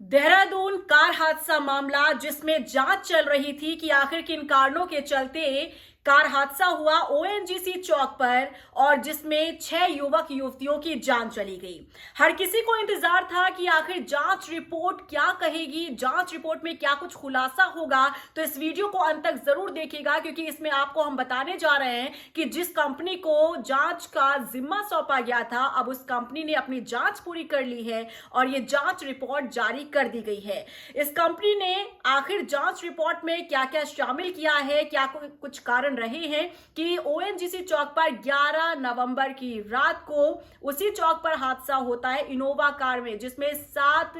Dehradun car हादसा मामला जिसमें जांच चल रही थी कि आखिर किन कारणों के चलते कार हादसा हुआ ओएनजीसी चौक पर और जिसमें 6 युवक युवतियों की जान चली गई। हर किसी को इंतजार था कि आखिर जांच रिपोर्ट क्या कहेगी, जांच रिपोर्ट में क्या कुछ खुलासा होगा। तो इस वीडियो को अंत तक जरूर देखिएगा क्योंकि इसमें आपको हम बताने जा रहे हैं कि जिस कंपनी को जांच का जिम्मा सौंपा गया था, अब उस कंपनी ने अपनी जांच पूरी कर ली है और ये जांच रिपोर्ट जारी कर दी गई है। इस कंपनी ने आखिर जांच रिपोर्ट में क्या क्या शामिल किया है, क्या कुछ कारण रहे हैं कि ओएनजीसी चौक पर 11 नवंबर की रात को उसी चौक पर हादसा होता है इनोवा कार में, जिसमें 7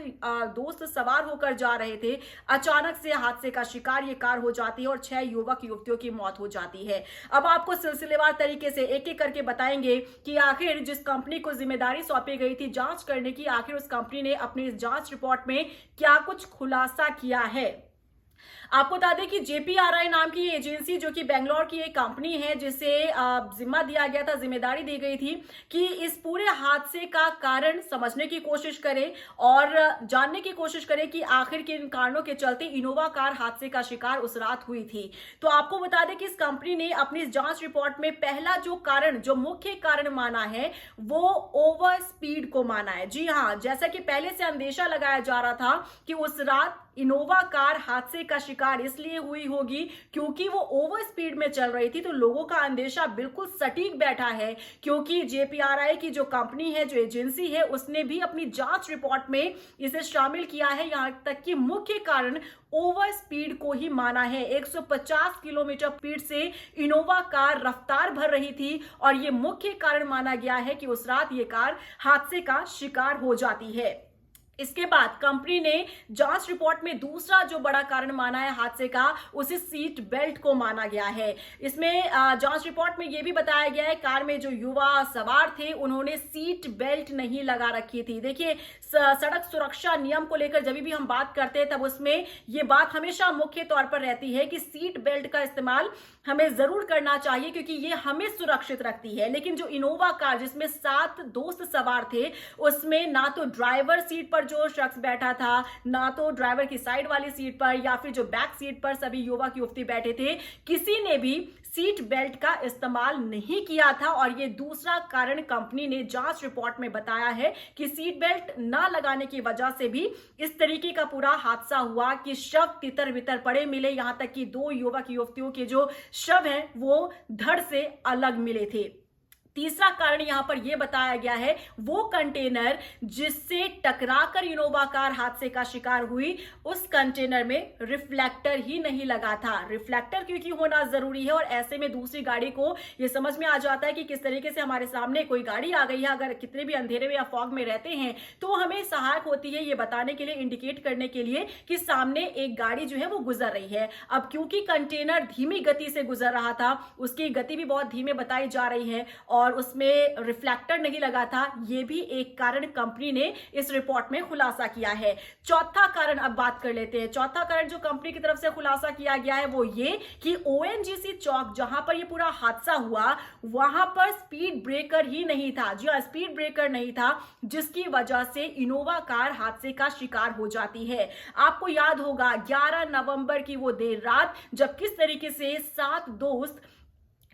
दोस्त सवार होकर जा रहे थे। अचानक से हादसे का शिकार ये कार हो जाती है और 6 युवक युवतियों की मौत हो जाती है। अब आपको सिलसिलेवार तरीके से एक एक करके बताएंगे कि आखिर जिस कंपनी को जिम्मेदारी सौंपी गई थी जांच करने की, आखिर उस कंपनी ने अपनी इस जांच रिपोर्ट में क्या कुछ खुलासा किया है। आपको बता दें कि जेपीआरआई नाम की एजेंसी जो कि बेंगलोर की एक कंपनी है, जिसे जिम्मा दिया गया था, जिम्मेदारी दी गई थी कि इस पूरे हादसे का कारण समझने की कोशिश करें और जानने की कोशिश करें कि आखिर किन कारणों के चलते इनोवा कार हादसे का शिकार उस रात हुई थी। तो आपको बता दें कि इस कंपनी ने अपनी जांच रिपोर्ट में पहला जो कारण, जो मुख्य कारण माना है, वो ओवर स्पीड को माना है। जी हाँ, जैसा कि पहले से अंदेशा लगाया जा रहा था कि उस रात इनोवा कार हादसे का शिकार इसलिए हुई होगी क्योंकि वो ओवर स्पीड में चल रही थी। तो लोगों का अंदेशा बिल्कुल सटीक बैठा है क्योंकि जेपीआरआई की जो कंपनी है, जो एजेंसी है, उसने भी अपनी जांच रिपोर्ट में इसे शामिल किया है। यहां तक कि मुख्य कारण ओवर स्पीड को ही माना है। 150 किलोमीटर स्पीड से इनोवा कार रफ्तार भर रही थी और यह मुख्य कारण माना गया है कि उस रात यह कार हादसे का शिकार हो जाती है। इसके बाद कंपनी ने जांच रिपोर्ट में दूसरा जो बड़ा कारण माना है हादसे का, उसे सीट बेल्ट को माना गया है। इसमें जांच रिपोर्ट में यह भी बताया गया है कार में जो युवा सवार थे उन्होंने सीट बेल्ट नहीं लगा रखी थी। देखिए, सड़क सुरक्षा नियम को लेकर जब भी हम बात करते हैं तब उसमें यह बात हमेशा मुख्य तौर पर रहती है कि सीट बेल्ट का इस्तेमाल हमें जरूर करना चाहिए क्योंकि यह हमें सुरक्षित रखती है। लेकिन जो इनोवा कार जिसमें 7 दोस्त सवार थे, उसमें ना तो ड्राइवर सीट पर जो शख्स बैठा था, ना तो ड्राइवर की साइड वाली सीट पर या फिर जो बैक सीट पर सभी युवक युवती बैठे थे, किसी ने भी सीट बेल्ट का इस्तेमाल नहीं किया था। और ये दूसरा कारण कंपनी ने जांच रिपोर्ट में बताया है कि सीट बेल्ट ना लगाने की वजह से भी इस तरीके का पूरा हादसा हुआ कि शव तितर बितर पड़े मिले। यहां तक कि 2 युवक युवतियों के जो शव हैं वो धड़ से अलग मिले थे। तीसरा कारण यहां पर यह बताया गया है, वो कंटेनर जिससे टकराकर इनोवा कार हादसे का शिकार हुई, उस कंटेनर में रिफ्लेक्टर ही नहीं लगा था। रिफ्लेक्टर क्योंकि होना जरूरी है और ऐसे में दूसरी गाड़ी को यह समझ में आ जाता है कि किस तरीके से हमारे सामने कोई गाड़ी आ गई है, अगर कितने भी अंधेरे में या फॉग में रहते हैं तो हमें सहायक होती है ये बताने के लिए, इंडिकेट करने के लिए कि सामने एक गाड़ी जो है वो गुजर रही है। अब क्योंकि कंटेनर धीमी गति से गुजर रहा था, उसकी गति भी बहुत धीमे बताई जा रही है और उसमें रिफ्लेक्टर नहीं लगा था, यह भी एक कारण कंपनी ने इस रिपोर्ट में खुलासा किया है। चौथा कारण अब बात कर लेते हैं। चौथा कारण जो कंपनी की तरफ से खुलासा किया गया है वो ये कि ओएनजीसी चौक जहां पर यह पूरा हादसा हुआ, वहां पर स्पीड ब्रेकर ही नहीं था। जी हां, स्पीड ब्रेकर नहीं था, जिसकी वजह से इनोवा कार हादसे का शिकार हो जाती है। आपको याद होगा 11 नवंबर की वो देर रात जब किस तरीके से 7 दोस्त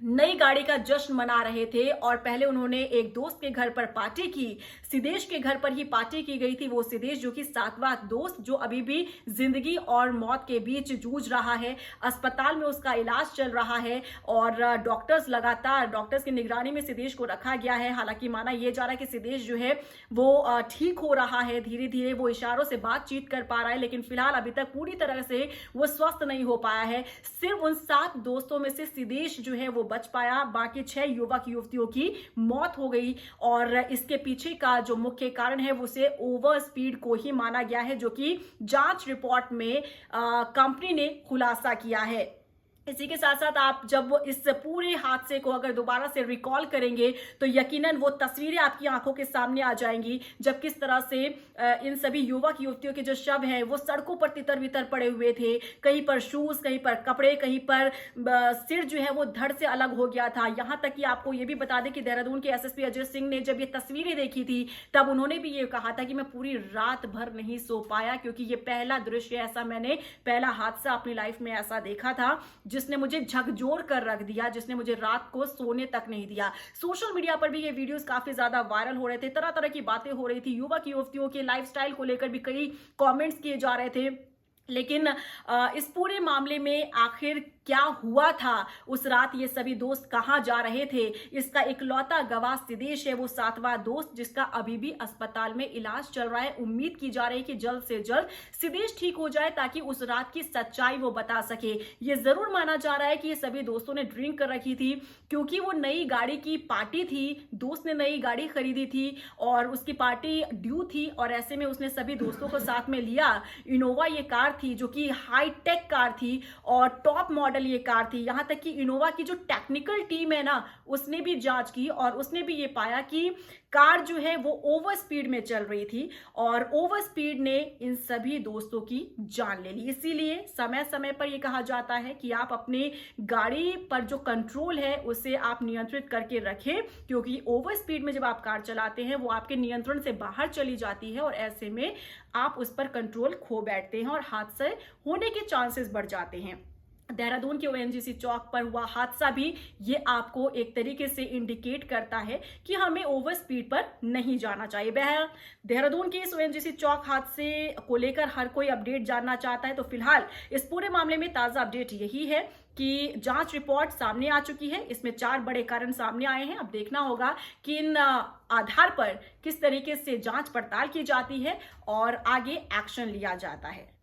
नई गाड़ी का जश्न मना रहे थे और पहले उन्होंने एक दोस्त के घर पर पार्टी की, सिदेश के घर पर ही पार्टी की गई थी। वो सिदेश जो कि 7वां दोस्त, जो अभी भी जिंदगी और मौत के बीच जूझ रहा है, अस्पताल में उसका इलाज चल रहा है और डॉक्टर्स की निगरानी में सिदेश को रखा गया है। हालांकि माना यह जा रहा है कि सिदेश जो है वो ठीक हो रहा है, धीरे धीरे वो इशारों से बातचीत कर पा रहा है, लेकिन फिलहाल अभी तक पूरी तरह से वो स्वस्थ नहीं हो पाया है। सिर्फ उन 7 दोस्तों में से सिदेश जो है वो बच पाया, बाकी 6 युवक युवतियों की मौत हो गई। और इसके पीछे का जो मुख्य कारण है उसे ओवर स्पीड को ही माना गया है, जो कि जांच रिपोर्ट में कंपनी ने खुलासा किया है। इसी के साथ साथ आप जब इस पूरे हादसे को अगर दोबारा से रिकॉल करेंगे तो यकीनन वो तस्वीरें आपकी आंखों के सामने आ जाएंगी, जब किस तरह से इन सभी युवक युवतियों के जो शव हैं वो सड़कों पर तितर बितर पड़े हुए थे। कहीं पर शूज, कहीं पर कपड़े, कहीं पर सिर जो है वो धड़ से अलग हो गया था। यहां तक कि आपको ये भी बता दें कि देहरादून के एसएसपी अजय सिंह ने जब ये तस्वीरें देखी थी तब उन्होंने भी ये कहा था कि मैं पूरी रात भर नहीं सो पाया, क्योंकि ये पहला दृश्य ऐसा, मैंने पहला हादसा अपनी लाइफ में ऐसा देखा था जिसने मुझे झकझोर कर रख दिया, जिसने मुझे रात को सोने तक नहीं दिया। सोशल मीडिया पर भी ये वीडियोस काफी ज्यादा वायरल हो रहे थे, तरह तरह की बातें हो रही थी, युवक युवतियों के लाइफस्टाइल को लेकर भी कई कमेंट्स किए जा रहे थे। लेकिन इस पूरे मामले में आखिर क्या हुआ था, उस रात ये सभी दोस्त कहां जा रहे थे, इसका इकलौता गवाह सिदेश है, वो 7वां दोस्त जिसका अभी भी अस्पताल में इलाज चल रहा है। उम्मीद की जा रही है कि जल्द से जल्द सिदेश ठीक हो जाए ताकि उस रात की सच्चाई वो बता सके। ये जरूर माना जा रहा है कि ये सभी दोस्तों ने ड्रिंक कर रखी थी, क्योंकि वो नई गाड़ी की पार्टी थी, दोस्त ने नई गाड़ी खरीदी थी और उसकी पार्टी ड्यू थी और ऐसे में उसने सभी दोस्तों को साथ में लिया। इनोवा ये कार थी जो कि हाईटेक कार थी और टॉप मॉडल ये कार थी। यहां तक कि इनोवा की जो टेक्निकल टीम है ना, उसने भी जांच की और उसने भी ये पाया कि कार जो है वो ओवर स्पीड में चल रही थी और ओवर स्पीड ने इन सभी दोस्तों की जान ले ली। इसीलिए समय समय पर यह कहा जाता है कि आप अपने गाड़ी पर जो कंट्रोल है उसे आप नियंत्रित करके रखें, क्योंकि ओवर स्पीड में जब आप कार चलाते हैं वो आपके नियंत्रण से बाहर चली जाती है और ऐसे में आप उस पर कंट्रोल खो बैठते हैं और हादसे होने के चांसेस बढ़ जाते हैं। देहरादून के ओएनजीसी चौक पर हुआ हादसा भी ये आपको एक तरीके से इंडिकेट करता है कि हमें ओवर स्पीड पर नहीं जाना चाहिए। बहरहाल देहरादून के इस ओएनजीसी चौक हादसे को लेकर हर कोई अपडेट जानना चाहता है, तो फिलहाल इस पूरे मामले में ताजा अपडेट यही है कि जांच रिपोर्ट सामने आ चुकी है। इसमें 4 बड़े कारण सामने आए हैं। अब देखना होगा कि इन आधार पर किस तरीके से जांच पड़ताल की जाती है और आगे एक्शन लिया जाता है।